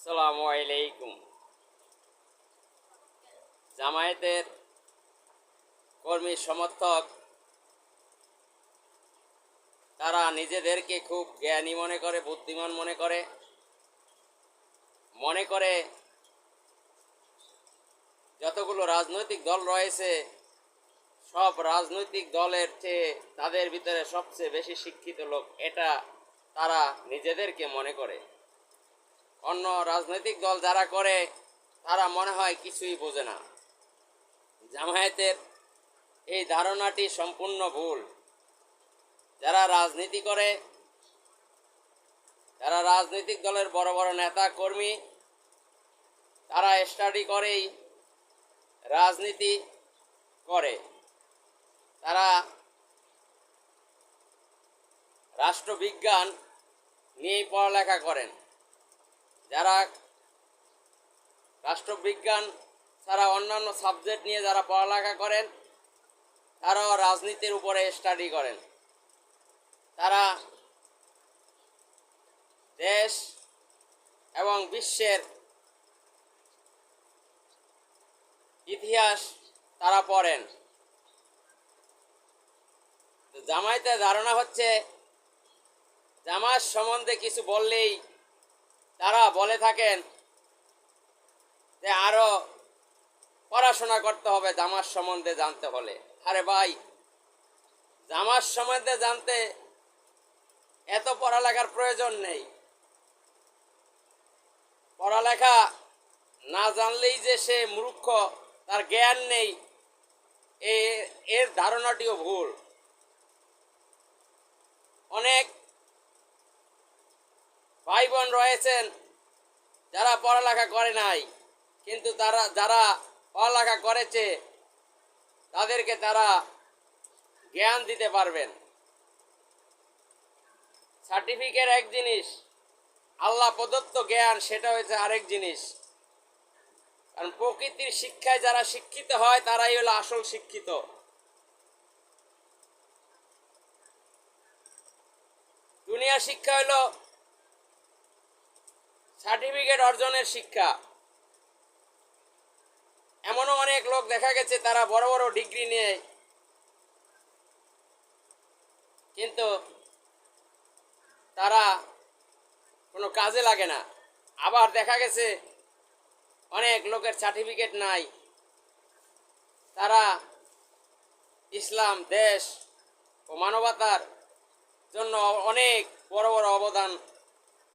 আসসালামু আলাইকুম। জামায়াতের কর্মী সমর্থক তারা নিজেদেরকে খুব জ্ঞানী মনে করে, বুদ্ধিমান মনে করে যতগুলো রাজনৈতিক দল রয়েছে সব রাজনৈতিক দলের চেয়ে তাদের ভিতরে সবচেয়ে বেশি শিক্ষিত লোক, এটা তারা নিজেদেরকে মনে করে। অন্য রাজনৈতিক দল যারা করে তারা মনে হয় কিছুই বোঝে না। জামায়াতের এই ধারণাটি সম্পূর্ণ ভুল। যারা রাজনীতি করে, যারা রাজনৈতিক দলের বড় বড় নেতা কর্মী, তারা স্টাডি করেই রাজনীতি করে। তারা রাষ্ট্রবিজ্ঞান নিয়েই পড়ালেখা করেন। যারা রাষ্ট্রবিজ্ঞান ছাড়া অন্যান্য সাবজেক্ট নিয়ে যারা পড়ালেখা করেন তারাও রাজনীতির উপরে স্টাডি করেন। তারা দেশ এবং বিশ্বের ইতিহাস তারা পড়েন। জামায়াতের ধারণা হচ্ছে জামাত সম্বন্ধে কিছু বললেই তারা বলে থাকেন যে আরো পড়াশোনা করতে হবে জামাত সম্বন্ধে জানতে হলে। আরে ভাই, জামাত সম্বন্ধে জানতে এত পড়ালেখার প্রয়োজন নেই। পড়ালেখা না জানলেই যে সে মূর্খ, তার জ্ঞান নেই, এর ধারণাটিও ভুল। অনেক ভাই বোন রয়েছেন যারা পড়ালেখা করে নাই, কিন্তু যারা পড়ালেখা করেছে তাদেরকে তারা জ্ঞান দিতে পারবেন। সার্টিফিকেট এক জিনিস, আল্লাহ প্রদত্ত জ্ঞান সেটা হচ্ছে আরেক জিনিস। কারণ প্রকৃতির শিক্ষায় যারা শিক্ষিত হয় তারাই হলো আসল শিক্ষিত। দুনিয়ার শিক্ষা হলো সার্টিফিকেট অর্জনের শিক্ষা। এমনও অনেক লোক দেখা গেছে তারা বড় বড় ডিগ্রি নিয়ে কিন্তু তারা কোনো কাজে লাগে না। আবার দেখা গেছে অনেক লোকের সার্টিফিকেট নাই, তারা ইসলাম, দেশ ও মানবতার জন্য অনেক বড় বড় অবদান